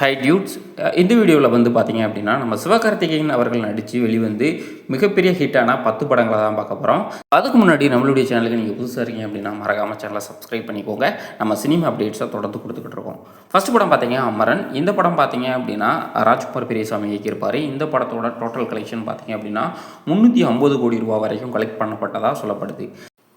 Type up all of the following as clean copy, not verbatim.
High dudes. இந்த வீடியோவில் வந்து பார்த்தீங்க அப்படின்னா நம்ம சிவகார்த்திகேயன் அவர்கள் நடித்து வெளிவந்து மிகப்பெரிய ஹிட்டான 10 படங்களை தான் பார்க்க போகிறோம். அதுக்கு முன்னாடி நம்மளுடைய சேனலுக்கு நீங்கள் புதுசாக இருக்கீங்க அப்படின்னா மறக்காமல் சேனலை சப்ஸ்கிரைப் பண்ணிக்கோங்க. நம்ம சினிமா அப்டேட்ஸை தொடர்ந்து கொடுத்துக்கிட்டு இருக்கோம். ஃபர்ஸ்ட் படம் பார்த்தீங்க அமரன். இந்த படம் பார்த்தீங்க அப்படின்னா ராஜ்குமார் பெரியசாமி இயக்கியிருப்பார். இந்த படத்தோட டோட்டல் கலெக்ஷன் பார்த்தீங்க அப்படின்னா 350 கோடி ரூபா வரைக்கும் கலெக்ட் பண்ணப்பட்டதாக சொல்லப்படுது.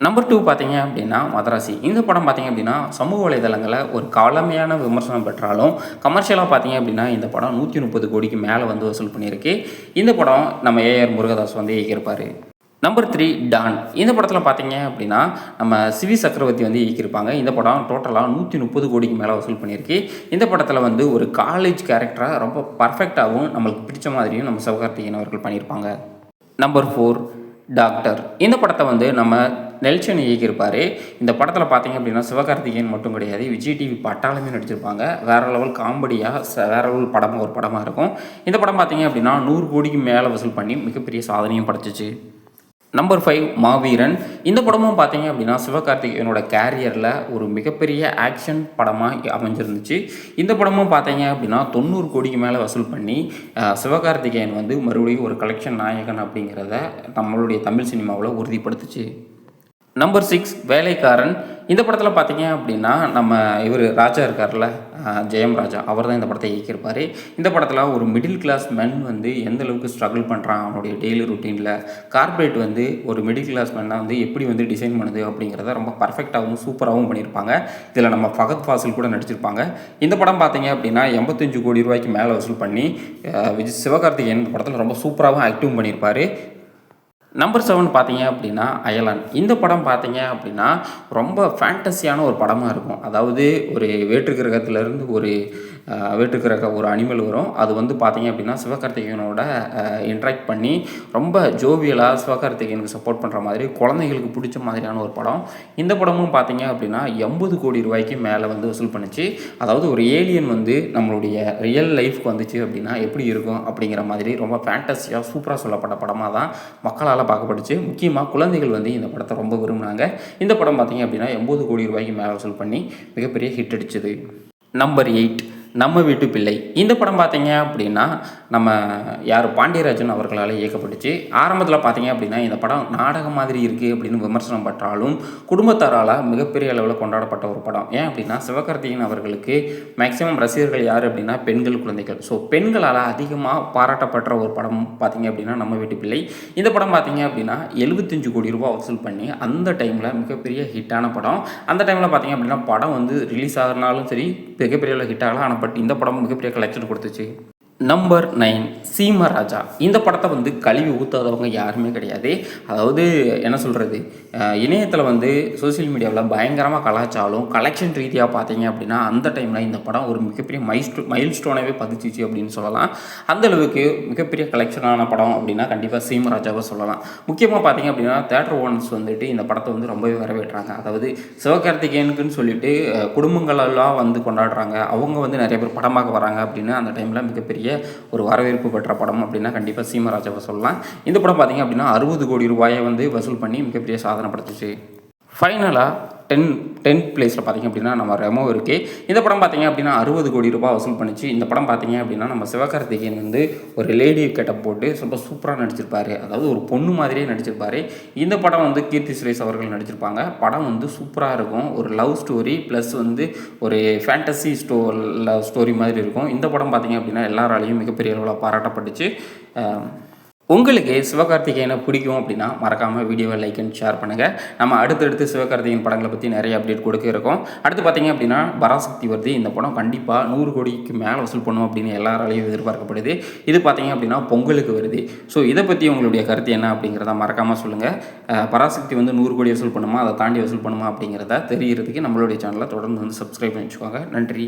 நம்பர் 2 பார்த்தீங்க அப்படின்னா மதராசி. இந்த படம் பார்த்தீங்க அப்படின்னா சமூக வலைதளங்களில் ஒரு கலமையான விமர்சனம் பெற்றாலும் கமர்ஷியலாக பார்த்தீங்க அப்படின்னா இந்த படம் 130 கோடிக்கு மேலே வந்து வசூல் பண்ணியிருக்கு. இந்த படம் நம்ம ஏஆர் முருகதாஸ் வந்து இயக்கியிருப்பார். Number 3 Don. இந்த படத்தில் பார்த்தீங்க அப்படின்னா நம்ம சிவி சக்கரவர்த்தி வந்து இயக்கியிருப்பாங்க. இந்த படம் டோட்டலாக 130 கோடிக்கு மேலே வசூல் பண்ணியிருக்கு. இந்த படத்தில் வந்து ஒரு காலேஜ் கேரக்டராக ரொம்ப பர்ஃபெக்டாகவும் நம்மளுக்கு பிடிச்ச மாதிரியும் நம்ம சிவகார்த்திகேயன் அவர்கள் பண்ணியிருப்பாங்க. Number 4 doctor. இந்த படத்தை வந்து நம்ம நெல்சன் இயக்கியிருப்பார். இந்த படத்தில் பார்த்தீங்க அப்படின்னா சிவகார்த்திகேயன் மட்டும் கிடையாது, விஜய் டிவி பட்டாலுமே நடிச்சிருப்பாங்க. வேறு லெவல் காமெடியாக வேறு லெவல் படமாக ஒரு படமாக இருக்கும். இந்த படம் பார்த்தீங்க அப்படின்னா 100 கோடிக்கு மேலே வசூல் பண்ணி மிகப்பெரிய சாதனையும் படைச்சிச்சு. நம்பர் 5 மாவீரன். இந்த படமும் பார்த்தீங்க அப்படின்னா சிவகார்த்திகேயனோட கேரியரில் ஒரு மிகப்பெரிய ஆக்ஷன் படமாக அமைஞ்சிருந்துச்சு. இந்த படமும் பார்த்தீங்க அப்படின்னா 90 கோடிக்கு மேலே வசூல் பண்ணி சிவகார்த்திகேயன் வந்து மறுபடியும் ஒரு கலெக்ஷன் நாயகன் அப்படிங்கிறத நம்மளுடைய தமிழ் சினிமாவில் உறுதிப்படுத்துச்சு. நம்பர் 6 வேலைக்காரன். இந்த படத்தில் பார்த்தீங்க அப்படின்னா நம்ம ராஜா இருக்கார்ல, ஜெயம் ராஜா, அவர் தான் இந்த படத்தை இயக்கியிருப்பார். இந்த படத்தில் ஒரு மிடில் கிளாஸ் மென் வந்து எந்த அளவுக்கு ஸ்ட்ரகிள் பண்ணுறான் அவனுடைய டெய்லி ருட்டீனில், கார்ப்பரேட் வந்து ஒரு மிடில் கிளாஸ் மென்னை வந்து எப்படி வந்து டிசைன் பண்ணுது அப்படிங்கிறத ரொம்ப பர்ஃபெக்டாகவும் சூப்பராகவும் பண்ணியிருப்பாங்க. இதில் நம்ம ஃபகத் ஃபாசில் கூட நடிச்சிருப்பாங்க. இந்த படம் பார்த்தீங்க அப்படின்னா 85 கோடி ரூபாய்க்கு மேலே வசூல் பண்ணி சிவகார்த்திகேயன் இந்த படத்தில் ரொம்ப சூப்பராகவும் ஆக்டிவும் பண்ணியிருப்பார். நம்பர் 7 பார்த்தீங்க அப்படின்னா அயலான். இந்த படம் பார்த்தீங்க அப்படின்னா ரொம்ப ஃபேண்டஸியான ஒரு படமாக இருக்கும். அதாவது ஒரு வேற்றுக்கிரகத்திலேருந்து வேற்றுக்கிரக ஒரு அனிமல் வரும். அது வந்து பார்த்தீங்க அப்படின்னா சிவகார்த்திகேயனோட இன்ட்ராக்ட் பண்ணி ரொம்ப ஜோவியலாக சிவகார்த்திகேயனுக்கு சப்போர்ட் பண்ணுற மாதிரி குழந்தைகளுக்கு பிடிச்ச மாதிரியான ஒரு படம். இந்த படமும் பார்த்தீங்க அப்படின்னா 80 கோடி ரூபாய்க்கு மேலே வந்து வசூல் பண்ணிச்சு. அதாவது ஒரு ஏலியன் வந்து நம்மளுடைய ரியல் லைஃப்க்கு வந்துச்சு அப்படின்னா எப்படி இருக்கும் அப்படிங்கிற மாதிரி ரொம்ப ஃபேண்டஸியாக சூப்பராக சொல்லப்பட்ட படமாக தான் மக்களால் பார்க்கப்பட்டுச்சு. முக்கியமாக குழந்தைகள் வந்து இந்த படத்தை ரொம்ப விரும்பினாங்க. இந்த படம் பார்த்தீங்க அப்படின்னா 80 கோடி ரூபாய்க்கு மேலே வசூல் பண்ணி மிகப்பெரிய ஹிட் அடிச்சது. நம்பர் 8 நம்ம வீட்டு பிள்ளை. இந்த படம் பார்த்தீங்க அப்படின்னா நம்ம பாண்டியராஜன் அவர்களால் இயக்கப்பட்டுச்சு. ஆரம்பத்தில் பார்த்தீங்க அப்படின்னா இந்த படம் நாடகம் மாதிரி இருக்குது அப்படின்னு விமர்சனம் பற்றாலும் குடும்பத்தாரால் மிகப்பெரிய அளவில் கொண்டாடப்பட்ட ஒரு படம். ஏன் அப்படின்னா சிவகார்த்திகேயன் அவர்களுக்கு மேக்சிமம் ரசிகர்கள் யார் அப்படின்னா பெண்கள், குழந்தைகள். ஸோ பெண்களால் அதிகமாக பாராட்டப்பட்ட ஒரு படம் பார்த்தீங்க அப்படின்னா நம்ம வீட்டு பிள்ளை. இந்த படம் பார்த்தீங்க அப்படின்னா 75 கோடி ரூபா வசூல் பண்ணி அந்த டைமில் மிகப்பெரிய ஹிட்டான படம். அந்த டைமில் பார்த்தீங்க அப்படின்னா படம் வந்து ரிலீஸ் ஆகினாலும் சரி மிகப்பெரிய அளவில் ஹிட் ஆகலாம். ஆனால் பட் இந்த படம் மிகப்பெரிய கலெக்ஷன் கொடுத்துச்சு. நம்பர் 9 சீமராஜா. இந்த படத்தை வந்து கழுவி ஊற்றாதவங்க யாருமே கிடையாது. அதாவது என்ன சொல்கிறது, இணையத்தில் வந்து சோசியல் மீடியாவில் பயங்கரமாக கலாச்சாலும் கலெக்ஷன் ரீதியாக பார்த்தீங்க அப்படின்னா அந்த டைமில் இந்த படம் ஒரு மிகப்பெரிய மைல் ஸ்டோனாகவே பதிச்சிச்சு அப்படின்னு சொல்லலாம். அந்தளவுக்கு மிகப்பெரிய கலெக்ஷனான படம் அப்படின்னா கண்டிப்பாக சீமராஜாவை சொல்லலாம். முக்கியமாக பார்த்தீங்க அப்படின்னா தேட்டர் ஓனர்ஸ் வந்துட்டு இந்த படத்தை வந்து ரொம்பவே வரவேற்றாங்க. அதாவது சிவகார்த்திகேயனுக்குன்னு சொல்லிட்டு குடும்பங்களெல்லாம் வந்து கொண்டாடுறாங்க, அவங்க வந்து நிறைய பேர் படம் பார்க்க வராங்க அப்படின்னு அந்த டைமில் மிகப்பெரிய ஒரு வரவேற்பு பெற்ற படம் அப்படின்னா கண்டிப்பாக சீமராஜாவை சொல்லலாம். இந்த படம் பார்த்தீங்க அப்படின்னா 60 கோடி ரூபாயை வந்து வசூல் பண்ணி மிகப்பெரிய சாதனை படுத்துச்சு. ஃபைனலாக 10th பிளேஸில் பார்த்தீங்க அப்படின்னா நம்ம ரெமோ இருக்குது. இந்த படம் பார்த்தீங்க அப்படின்னா 60 கோடி ரூபாய் வசூல் பண்ணிச்சு. இந்த படம் பார்த்தீங்க அப்படின்னா நம்ம சிவகார்த்திகேயன் வந்து ஒரு லேடி கெட்டப் போட்டு ரொம்ப சூப்பராக நடிச்சிருப்பார். அதாவது ஒரு பொண்ணு மாதிரியே நடிச்சிருப்பார். இந்த படம் வந்து கீர்த்தி சுரேஷ் அவர்கள் நடிச்சிருப்பாங்க. படம் வந்து சூப்பராக இருக்கும். ஒரு லவ் ஸ்டோரி ப்ளஸ் வந்து ஒரு ஃபேண்டசி லவ் ஸ்டோரி மாதிரி இருக்கும். இந்த படம் பார்த்தீங்க அப்படின்னா எல்லாராலையும் மிகப்பெரிய அளவில் பாராட்டப்பட்டுச்சு. உங்களுக்கு சிவகார்த்திகேயனை பிடிக்கும் அப்படின்னா மறக்காமல் வீடியோவை லைக் அண்ட் ஷேர் பண்ணுங்கள். நம்ம அடுத்தடுத்து சிவகார்த்திகேயன் படங்களை பற்றி நிறைய அப்டேட் கொடுக்க இருக்கோம். அடுத்து பார்த்தீங்க அப்படின்னா பராசக்தி வருது. இந்த படம் கண்டிப்பாக 100 கோடிக்கு மேலே வசூல் பண்ணும் அப்படின்னு எல்லாராலையும் எதிர்பார்க்கப்படுது. இது பார்த்தீங்க அப்படின்னா பொங்கலுக்கு வருது. ஸோ இதை பற்றி உங்களுடைய கருத்து என்ன அப்படிங்கிறத மறக்காமல் சொல்லுங்கள். பராசக்தி வந்து 100 கோடி வசூல் பண்ணுமா, அதை தாண்டி வசூல் பண்ணுமா அப்படிங்கிறத தெரியறதுக்கு நம்மளுடைய சேனலை தொடர்ந்து வந்து சப்ஸ்கிரைப் பண்ணி வச்சுக்கோங்க. நன்றி.